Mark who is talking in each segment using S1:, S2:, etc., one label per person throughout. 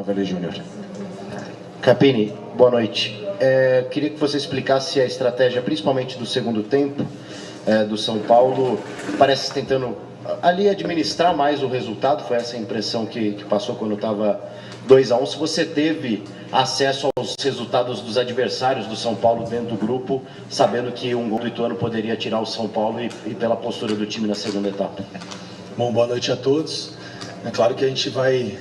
S1: Vélez Júnior.
S2: Carpini, boa noite. Queria que você explicasse a estratégia, principalmente do segundo tempo, do São Paulo. Parece tentando ali administrar mais o resultado, foi essa a impressão que passou quando estava 2-1. Se você teve acesso aos resultados dos adversários do São Paulo dentro do grupo, sabendo que um gol do Ituano poderia tirar o São Paulo e pela postura do time na segunda etapa.
S3: Bom, boa noite a todos. É claro que a gente vai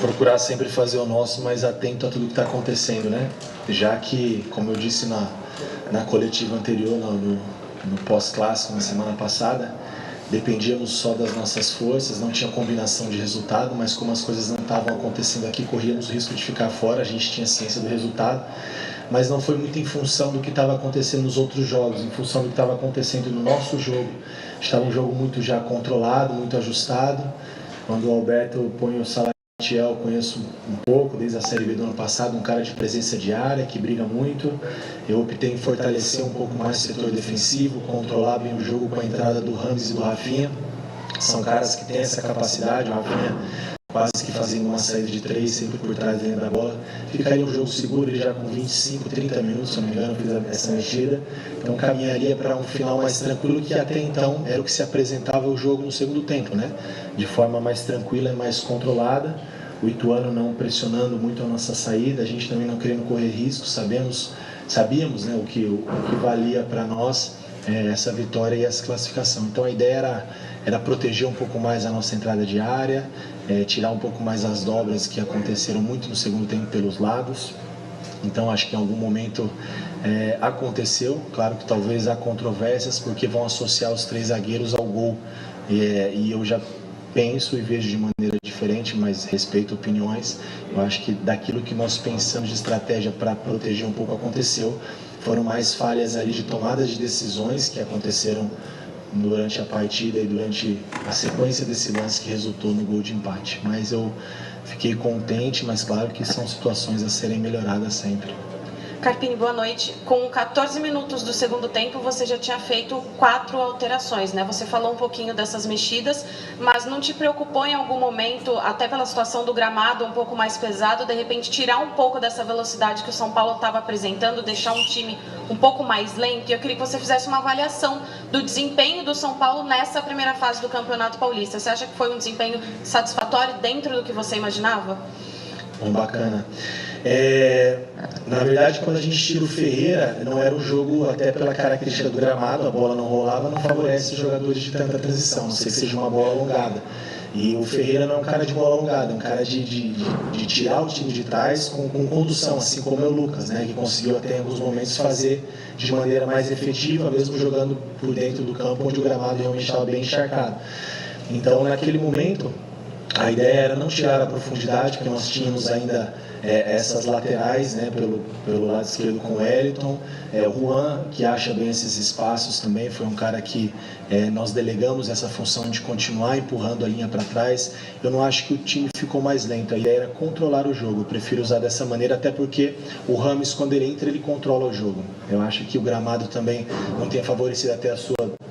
S3: procurar sempre fazer o nosso, mas atento a tudo que está acontecendo, né? Já que, como eu disse na coletiva anterior, no pós-clássico, na semana passada, dependíamos só das nossas forças, não tinha combinação de resultado, mas como as coisas não estavam acontecendo aqui, corríamos o risco de ficar fora, a gente tinha ciência do resultado, mas não foi muito em função do que estava acontecendo nos outros jogos, em função do que estava acontecendo no nosso jogo. Estava um jogo muito já controlado, muito ajustado. Quando o Alberto põe o Salatiel, eu conheço um pouco, desde a Série B do ano passado, um cara de presença diária, que briga muito. Eu optei em fortalecer um pouco mais o setor defensivo, controlar bem o jogo com a entrada do Rames e do Rafinha. São caras que têm essa capacidade, o Rafinha quase que fazendo uma saída de 3, sempre por trás dentro da bola. Ficaria um jogo seguro, ele já com 25, 30 minutos, se não me engano, fiz essa mexida. Então caminharia para um final mais tranquilo, que até então era o que se apresentava o jogo no segundo tempo, né? De forma mais tranquila e mais controlada. O Ituano não pressionando muito a nossa saída, a gente também não querendo correr risco, sabíamos, né, o que valia para nós essa vitória e essa classificação. Então a ideia era proteger um pouco mais a nossa entrada de área, tirar um pouco mais as dobras que aconteceram muito no segundo tempo pelos lados. Então acho que em algum momento aconteceu, claro que talvez há controvérsias, porque vão associar os 3 zagueiros ao gol, e eu já penso e vejo de maneira diferente, mas respeito opiniões. Eu acho que daquilo que nós pensamos de estratégia para proteger um pouco aconteceu. Foram mais falhas ali de tomadas de decisões que aconteceram durante a partida e durante a sequência desse lance que resultou no gol de empate. Mas eu fiquei contente, mas claro que são situações a serem melhoradas sempre.
S4: Carpini, boa noite. Com 14 minutos do segundo tempo, você já tinha feito 4 alterações, né? Você falou um pouquinho dessas mexidas, mas não te preocupou em algum momento, até pela situação do gramado um pouco mais pesado, de repente tirar um pouco dessa velocidade que o São Paulo estava apresentando, deixar um time um pouco mais lento? E eu queria que você fizesse uma avaliação do desempenho do São Paulo nessa primeira fase do Campeonato Paulista. Você acha que foi um desempenho satisfatório dentro do que você imaginava?
S3: Bom, bacana. Na verdade, quando a gente tira o Ferreira, não era um jogo, até pela característica do gramado, a bola não rolava, não favorece os jogadores de tanta transição, não sei que seja uma bola alongada. E o Ferreira não é um cara de bola alongada, é um cara de tirar o time de trás com condução, assim como é o Lucas, né, que conseguiu até em alguns momentos fazer de maneira mais efetiva, mesmo jogando por dentro do campo, onde o gramado realmente estava bem encharcado. Então, naquele momento, a ideia era não tirar a profundidade, porque nós tínhamos ainda essas laterais, né, pelo lado esquerdo com o Wellington. O Juan, que acha bem esses espaços também, foi um cara que nós delegamos essa função de continuar empurrando a linha para trás. Eu não acho que o time ficou mais lento, a ideia era controlar o jogo. Eu prefiro usar dessa maneira, até porque o Rames, quando ele entra, ele controla o jogo. Eu acho que o gramado também não tem favorecido até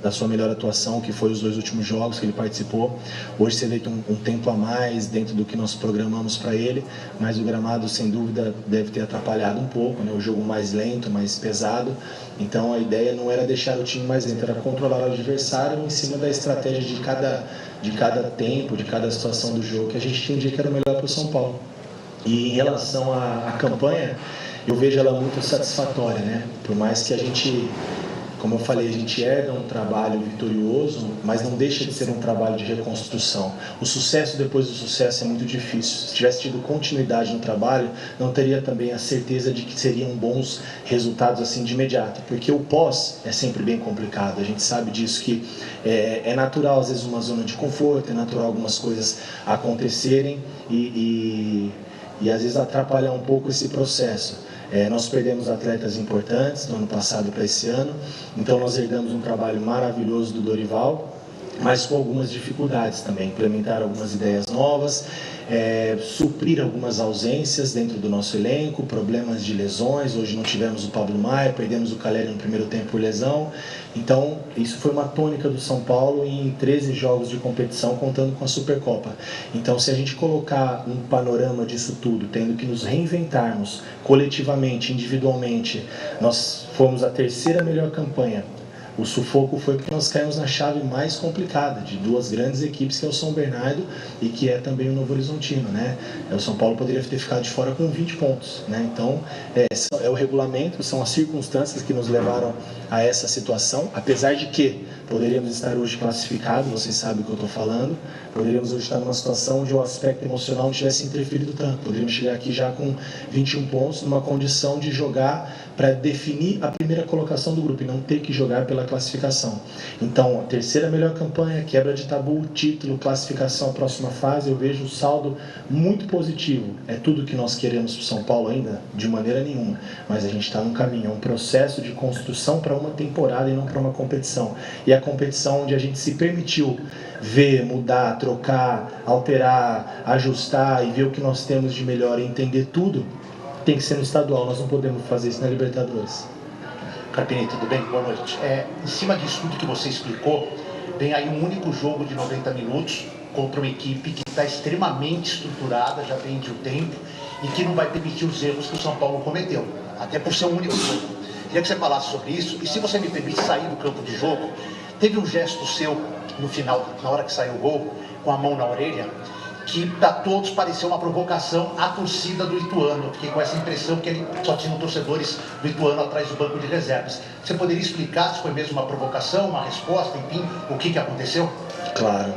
S3: da sua melhor atuação, que foi os 2 últimos jogos que ele participou. Hoje você vê um tempo a mais dentro do que nós programamos para ele, mas o gramado, sem dúvida, deve ter atrapalhado um pouco, né? O jogo mais lento, mais pesado. Então a ideia não era deixar o time mais lento, era controlar o adversário em cima da estratégia de cada tempo, de cada situação do jogo, que a gente entendia que era o melhor para o São Paulo. E em relação à campanha, eu vejo ela muito satisfatória, né? Por mais que a gente, como eu falei, a gente herda um trabalho vitorioso, mas não deixa de ser um trabalho de reconstrução. O sucesso depois do sucesso é muito difícil. Se tivesse tido continuidade no trabalho, não teria também a certeza de que seriam bons resultados assim de imediato, porque o pós é sempre bem complicado. A gente sabe disso, que é natural às vezes uma zona de conforto, é natural algumas coisas acontecerem e às vezes atrapalhar um pouco esse processo. Nós perdemos atletas importantes do ano passado para esse ano, então nós herdamos um trabalho maravilhoso do Dorival, mas com algumas dificuldades também, implementar algumas ideias novas, suprir algumas ausências dentro do nosso elenco, problemas de lesões. Hoje não tivemos o Pablo Maia, perdemos o Caleri no primeiro tempo por lesão. Então, isso foi uma tônica do São Paulo em 13 jogos de competição, contando com a Supercopa. Então, se a gente colocar um panorama disso tudo, tendo que nos reinventarmos coletivamente, individualmente, nós fomos a terceira melhor campanha. O sufoco foi porque nós caímos na chave mais complicada de duas grandes equipes, que é o São Bernardo e que é também o Novo Horizontino, né? O São Paulo poderia ter ficado de fora com 20 pontos, né? Então, é o regulamento, são as circunstâncias que nos levaram a essa situação, apesar de que poderíamos estar hoje classificados, vocês sabem o que eu estou falando, poderíamos hoje estar numa situação onde o aspecto emocional não tivesse interferido tanto, poderíamos chegar aqui já com 21 pontos, numa condição de jogar para definir a primeira colocação do grupo e não ter que jogar pela classificação. Então, a terceira melhor campanha, quebra de tabu, título, classificação à próxima fase, eu vejo o saldo muito positivo. É tudo que nós queremos para o São Paulo ainda? De maneira nenhuma, mas a gente está num caminho, é um processo de construção para uma temporada e não para uma competição. E a competição onde a gente se permitiu ver, mudar, trocar, alterar, ajustar e ver o que nós temos de melhor e entender tudo, tem que ser no estadual, nós não podemos fazer isso na Libertadores.
S1: Carpini, tudo bem? Boa noite. Em cima disso tudo que você explicou, vem aí um único jogo de 90 minutos contra uma equipe que está extremamente estruturada, já vem de um tempo, e que não vai permitir os erros que o São Paulo cometeu, até por ser um único jogo. Queria que você falasse sobre isso, e se você me permite sair do campo de jogo, teve um gesto seu no final, na hora que saiu o gol, com a mão na orelha, que para todos pareceu uma provocação à torcida do Ituano. Eu fiquei com essa impressão que ele só tinha torcedores do Ituano atrás do banco de reservas. Você poderia explicar se foi mesmo uma provocação, uma resposta, enfim, o que aconteceu?
S3: Claro,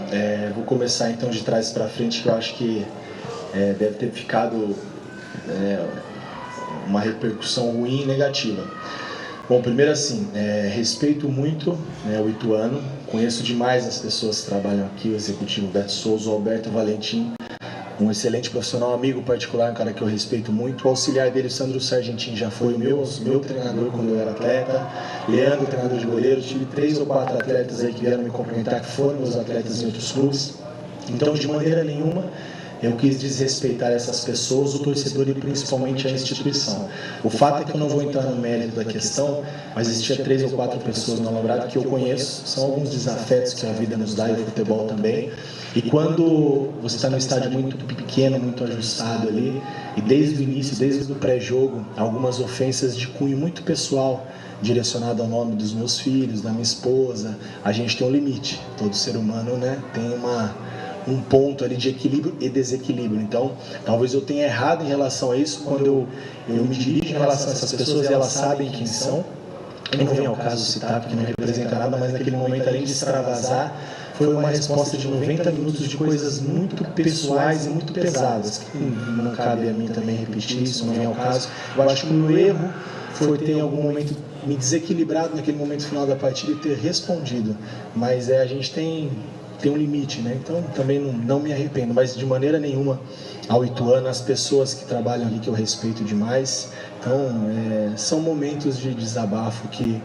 S3: vou começar então de trás para frente, que eu acho que deve ter ficado uma repercussão ruim e negativa. Bom, primeiro assim, respeito muito o Ituano, conheço demais as pessoas que trabalham aqui, o executivo Beto Souza, o Alberto Valentim, um excelente profissional, amigo particular, um cara que eu respeito muito. O auxiliar dele, o Sandro Sargentin, já foi o meu treinador quando eu era atleta. Leandro, treinador de goleiros. Tive 3 ou 4 atletas aí que vieram me cumprimentar, que foram meus atletas em outros clubes. Então, de maneira nenhuma, eu quis desrespeitar essas pessoas, o torcedor e principalmente a instituição. O fato é que eu não vou entrar no mérito da questão, mas existia 3 ou 4 pessoas no Alambrado que eu conheço, são alguns desafetos que a vida nos dá e o futebol também. E quando você está num estádio muito pequeno, muito ajustado ali, e desde o início, desde o pré-jogo, algumas ofensas de cunho muito pessoal, direcionado ao nome dos meus filhos, da minha esposa, a gente tem um limite. Todo ser humano, né, tem um ponto ali de equilíbrio e desequilíbrio. Então, talvez eu tenha errado em relação a isso quando eu me dirijo em relação a essas pessoas e elas sabem quem são. Não vem ao caso citar porque não representa nada, mas naquele momento, além de extravasar, foi uma resposta de 90 minutos de coisas muito pessoais e muito pesadas. Não cabe a mim também repetir isso, não vem ao caso. Eu acho que o meu erro foi ter em algum momento me desequilibrado naquele momento final da partida e ter respondido. Mas a gente tem um limite, né? Então também não me arrependo, mas de maneira nenhuma ao Ituano, as pessoas que trabalham ali que eu respeito demais. Então são momentos de desabafo que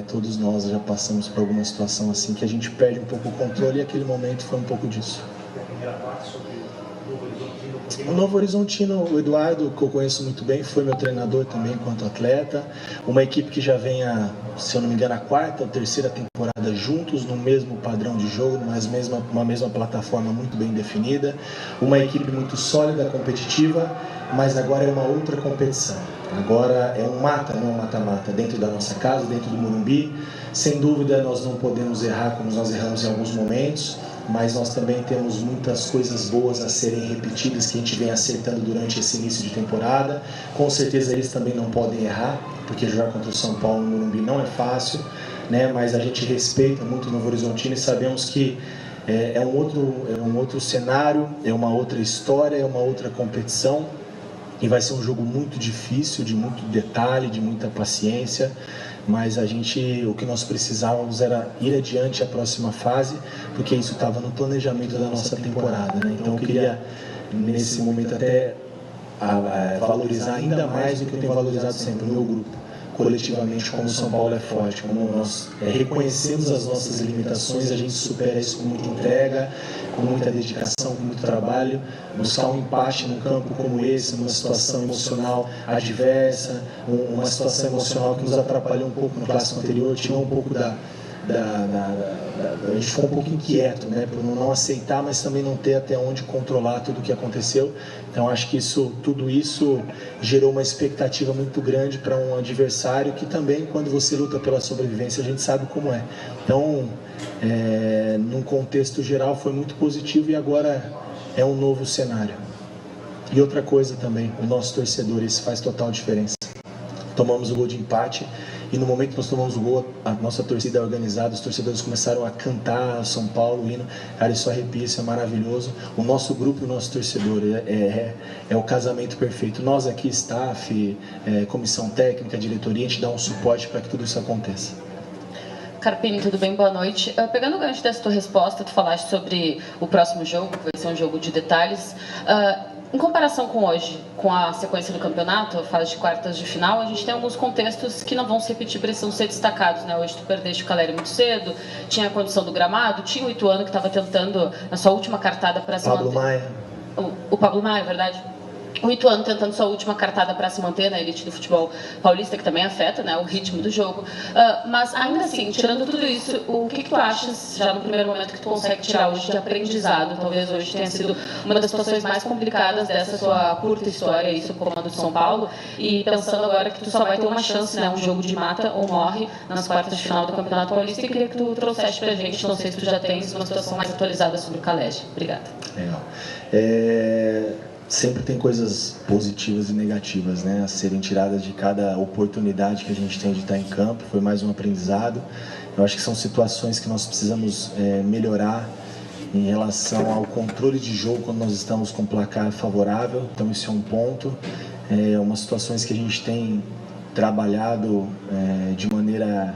S3: todos nós já passamos por alguma situação assim, que a gente perde um pouco o controle, e aquele momento foi um pouco disso. O Novo Horizontino, o Eduardo, que eu conheço muito bem, foi meu treinador também enquanto atleta. Uma equipe que já vem se eu não me engano, a 4ª ou 3ª temporada juntos, no mesmo padrão de jogo, uma mesma plataforma muito bem definida. Uma equipe muito sólida, competitiva, mas agora é uma outra competição. Agora é um não um mata-mata, dentro da nossa casa, dentro do Morumbi. Sem dúvida nós não podemos errar como nós erramos em alguns momentos, mas nós também temos muitas coisas boas a serem repetidas que a gente vem acertando durante esse início de temporada. Com certeza eles também não podem errar, porque jogar contra o São Paulo no Morumbi não é fácil, né? Mas a gente respeita muito o Novo Horizontino e sabemos que é um outro cenário, é uma outra história, é uma outra competição. E vai ser um jogo muito difícil, de muito detalhe, de muita paciência, mas o que nós precisávamos era ir adiante à próxima fase, porque isso estava no planejamento da nossa temporada, né? Então eu queria, nesse momento, até valorizar ainda mais do que eu tenho valorizado sempre, o meu grupo. coletivamente como o São Paulo é forte, como nós reconhecemos as nossas limitações, a gente supera isso com muita entrega, com muita dedicação, com muito trabalho, buscar um empate num campo como esse, numa situação emocional adversa, uma situação emocional que nos atrapalhou um pouco no clássico anterior, tirou um pouco a gente ficou um pouco inquieto, né, por não aceitar, mas também não ter até onde controlar tudo o que aconteceu. Então acho que tudo isso gerou uma expectativa muito grande para um adversário que também, quando você luta pela sobrevivência, a gente sabe como é. Então, num contexto geral, foi muito positivo e agora é um novo cenário. E outra coisa também, o nosso torcedor, isso faz total diferença. Tomamos o gol de empate. E no momento que nós tomamos o gol, a nossa torcida organizada, os torcedores começaram a cantar São Paulo, o hino. Cara, isso arrepia, isso é maravilhoso. O nosso grupo e o nosso torcedor é o casamento perfeito. Nós aqui, staff, comissão técnica, diretoria, a gente dá um suporte para que tudo isso aconteça.
S5: Carpini, tudo bem? Boa noite. Pegando o gancho dessa tua resposta, tu falaste sobre o próximo jogo, que vai ser um jogo de detalhes. Em comparação com hoje, com a sequência do campeonato, a fase de quartas de final, a gente tem alguns contextos que não vão se repetir, precisam ser destacados, né? Hoje tu perdeste o Caleri muito cedo, tinha a condição do gramado, tinha o Ituano que estava tentando, na sua última cartada para se manter...
S3: Pablo Maia.
S5: O Pablo Maia, é verdade? O Ituano tentando sua última cartada para se manter na elite do futebol paulista, que também afeta, né, o ritmo do jogo. Mas ainda assim, tirando tudo isso, o que tu achas, já no primeiro momento, que tu consegue tirar hoje de aprendizado? Talvez hoje tenha sido uma das situações mais complicadas dessa sua curta história aí, sob o comando de São Paulo. E pensando agora que tu só vai ter uma chance, né, um jogo de mata ou morre nas quartas de final do Campeonato Paulista, e queria que tu trouxesse pra gente, não sei se tu já tens uma situação mais atualizada sobre o Caleri. Obrigada.
S3: Legal. Sempre tem coisas positivas e negativas, né, a serem tiradas de cada oportunidade que a gente tem de estar em campo. Foi mais um aprendizado. Eu acho que são situações que nós precisamos melhorar em relação ao controle de jogo quando nós estamos com placar favorável. Então isso é um ponto. Umas situações que a gente tem trabalhado de maneira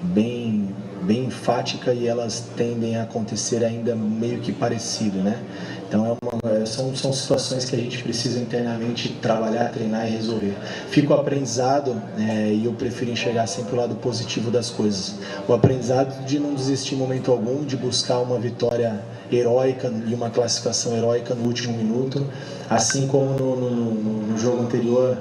S3: bem enfática, e elas tendem a acontecer ainda meio que parecido, né? Então são situações que a gente precisa internamente trabalhar, treinar e resolver. Fica o aprendizado, e eu prefiro enxergar sempre o lado positivo das coisas. O aprendizado de não desistir em momento algum, de buscar uma vitória heróica e uma classificação heróica no último minuto, assim como no jogo anterior,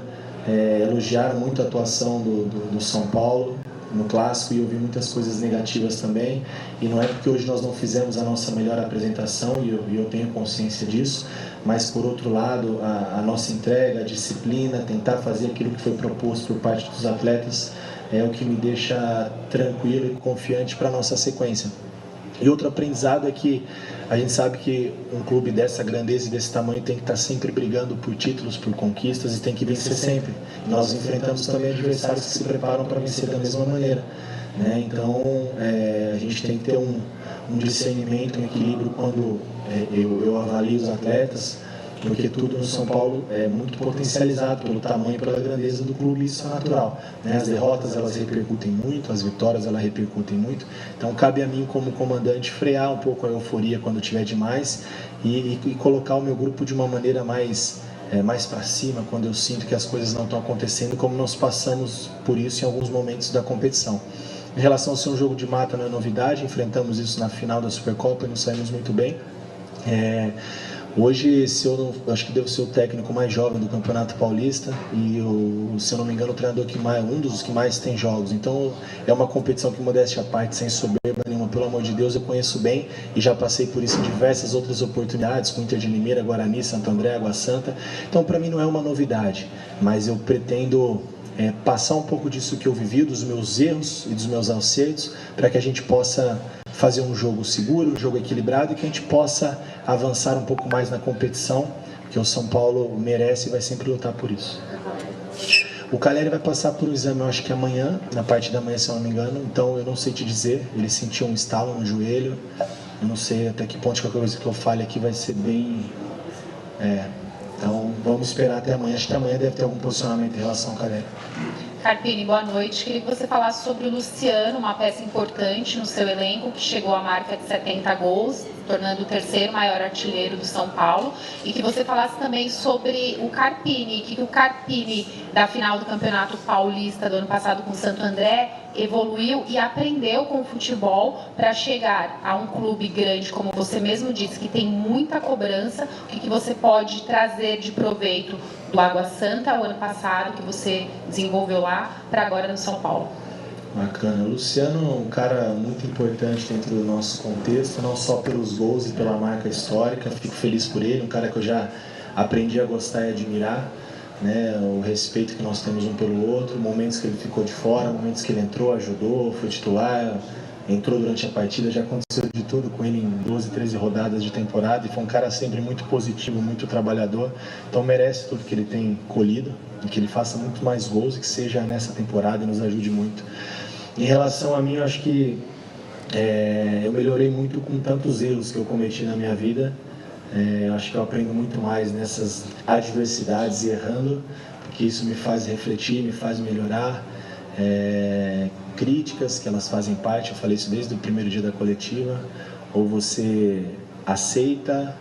S3: elogiaram muito a atuação do São Paulo no clássico, e eu vi muitas coisas negativas também, e não é porque hoje nós não fizemos a nossa melhor apresentação, e eu tenho consciência disso, mas por outro lado, a nossa entrega, a disciplina, tentar fazer aquilo que foi proposto por parte dos atletas é o que me deixa tranquilo e confiante para a nossa sequência. E outro aprendizado é que a gente sabe que um clube dessa grandeza e desse tamanho tem que estar sempre brigando por títulos, por conquistas, e tem que vencer sempre. Nós enfrentamos também adversários que se preparam para vencer da mesma maneira, né? Então a gente tem que ter um discernimento, um equilíbrio quando eu avalio os atletas, porque tudo no São Paulo é muito potencializado pelo tamanho e pela grandeza do clube, e isso é natural, né? As derrotas, elas repercutem muito, as vitórias, elas repercutem muito, então cabe a mim como comandante frear um pouco a euforia quando tiver demais, e colocar o meu grupo de uma maneira mais para cima quando eu sinto que as coisas não estão acontecendo, como nós passamos por isso em alguns momentos da competição. Em relação a ser um jogo de mata, não é novidade, enfrentamos isso na final da Supercopa e não saímos muito bem. Hoje, acho que devo ser o técnico mais jovem do Campeonato Paulista, e se eu não me engano, o treinador um dos que mais tem jogos. Então é uma competição que, modéstia à parte, sem soberba nenhuma, pelo amor de Deus, eu conheço bem e já passei por isso em diversas outras oportunidades, com Inter de Limeira, Guarani, Santo André, Água Santa. Então para mim não é uma novidade, mas eu pretendo passar um pouco disso que eu vivi, dos meus erros e dos meus acertos, para que a gente possa fazer um jogo seguro, um jogo equilibrado, e que a gente possa avançar um pouco mais na competição, porque o São Paulo merece e vai sempre lutar por isso. O Caleri vai passar por um exame, eu acho que amanhã, na parte da manhã, se eu não me engano, então eu não sei te dizer, ele sentiu um estalo no joelho, eu não sei até que ponto qualquer coisa que eu fale aqui vai ser bem... Então vamos esperar até amanhã, acho que amanhã deve ter algum posicionamento em relação ao Caleri.
S6: Carpini, boa noite. Queria que você falasse sobre o Luciano, uma peça importante no seu elenco, que chegou à marca de 70 gols, tornando o terceiro maior artilheiro do São Paulo. E que você falasse também sobre o Carpini, que o Carpini da final do Campeonato Paulista do ano passado com o Santo André evoluiu e aprendeu com o futebol para chegar a um clube grande, como você mesmo disse, que tem muita cobrança. O que você pode trazer de proveito do Água Santa o ano passado, que você desenvolveu lá, para agora no São Paulo?
S3: Bacana. O Luciano é um cara muito importante dentro do nosso contexto, não só pelos gols e pela marca histórica. Fico feliz por ele, um cara que eu já aprendi a gostar e admirar, né? O respeito que nós temos um pelo outro, momentos que ele ficou de fora, momentos que ele entrou, ajudou, foi titular, entrou durante a partida, já aconteceu de tudo com ele em 12, 13 rodadas de temporada, e foi um cara sempre muito positivo, muito trabalhador, então merece tudo que ele tem colhido, e que ele faça muito mais gols e que seja nessa temporada e nos ajude muito. Em relação a mim, eu acho que eu melhorei muito com tantos erros que eu cometi na minha vida. Eu acho que eu aprendo muito mais nessas adversidades e errando, porque isso me faz refletir, me faz melhorar. Críticas, que elas fazem parte, eu falei isso desde o primeiro dia da coletiva, ou você aceita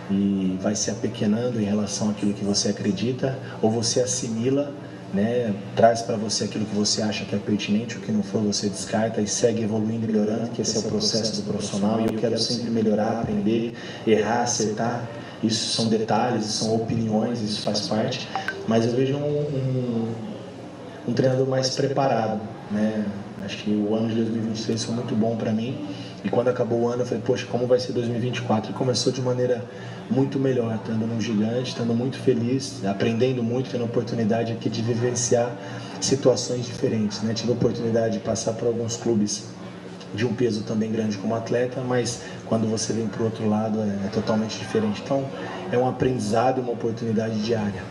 S3: e vai se apequenando em relação àquilo que você acredita, ou você assimila, né, traz para você aquilo que você acha que é pertinente, o que não for você descarta e segue evoluindo e melhorando, que esse é o processo do profissional, e eu quero sempre melhorar, aprender, errar, acertar. Isso são detalhes, são opiniões, isso faz parte, mas eu vejo um treinador mais preparado, né? Acho que o ano de 2023 foi muito bom para mim, e quando acabou o ano eu falei, poxa, como vai ser 2024? E começou de maneira muito melhor, estando num gigante, estando muito feliz, aprendendo muito, tendo a oportunidade aqui de vivenciar situações diferentes, né? Tive a oportunidade de passar por alguns clubes de um peso também grande como atleta, mas quando você vem para o outro lado é totalmente diferente. Então é um aprendizado e uma oportunidade diária.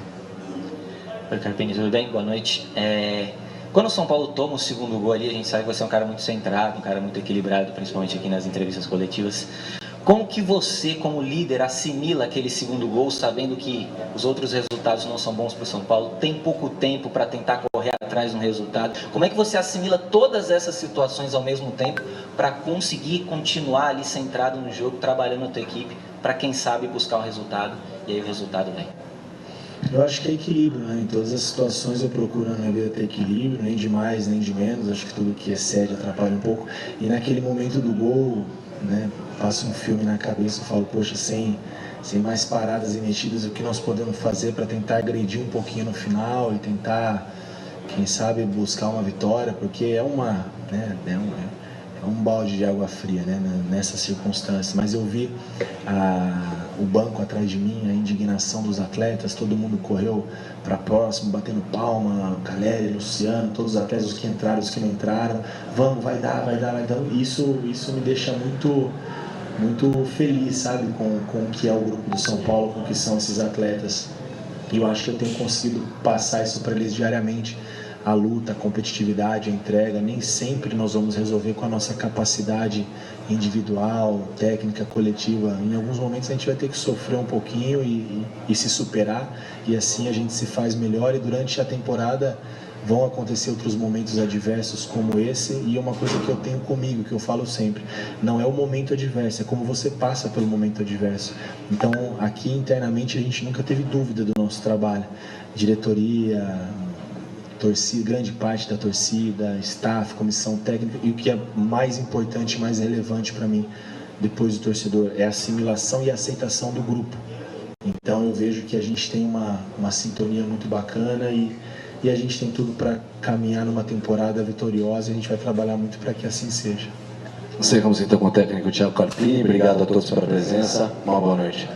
S7: Oi, Carpini, tudo bem? Boa noite. Quando o São Paulo toma o segundo gol ali, a gente sabe que você é um cara muito centrado, um cara muito equilibrado, principalmente aqui nas entrevistas coletivas. Como que você, como líder, assimila aquele segundo gol, sabendo que os outros resultados não são bons para o São Paulo, tem pouco tempo para tentar correr atrás de um resultado? Como é que você assimila todas essas situações ao mesmo tempo para conseguir continuar ali centrado no jogo, trabalhando a tua equipe, para quem sabe buscar o resultado, e aí o resultado vem?
S3: Eu acho que é equilíbrio, né? Em todas as situações eu procuro na minha vida ter equilíbrio, nem de mais, nem de menos. Acho que tudo que excede atrapalha um pouco. E naquele momento do gol, né, passa um filme na cabeça, eu falo, poxa, sem mais paradas e mexidas, o que nós podemos fazer para tentar agredir um pouquinho no final e tentar, quem sabe, buscar uma vitória, porque é um balde de água fria, né, nessa circunstância. Mas eu vi o banco atrás de mim, a indignação dos atletas, todo mundo correu para próximo, batendo palma, Caleri, Luciano, todos os atletas, os que entraram, os que não entraram, vamos, vai dar. Isso me deixa muito feliz, sabe, com o que é o grupo do São Paulo, com o que são esses atletas. E eu acho que eu tenho conseguido passar isso para eles diariamente. A luta, a competitividade, a entrega, nem sempre nós vamos resolver com a nossa capacidade individual, técnica, coletiva. Em alguns momentos a gente vai ter que sofrer um pouquinho e se superar, e assim a gente se faz melhor, e durante a temporada vão acontecer outros momentos adversos como esse, e uma coisa que eu tenho comigo, que eu falo sempre, não é o momento adverso, é como você passa pelo momento adverso. Então aqui internamente a gente nunca teve dúvida do nosso trabalho, diretoria, torcida, grande parte da torcida, staff, comissão técnica, e o que é mais importante, mais relevante para mim, depois do torcedor, é a assimilação e a aceitação do grupo. Então eu vejo que a gente tem uma sintonia muito bacana e a gente tem tudo para caminhar numa temporada vitoriosa, e a gente vai trabalhar muito para que assim seja.
S2: Seguimos então com o técnico Thiago Carpini. Obrigado a todos pela presença. Uma boa noite.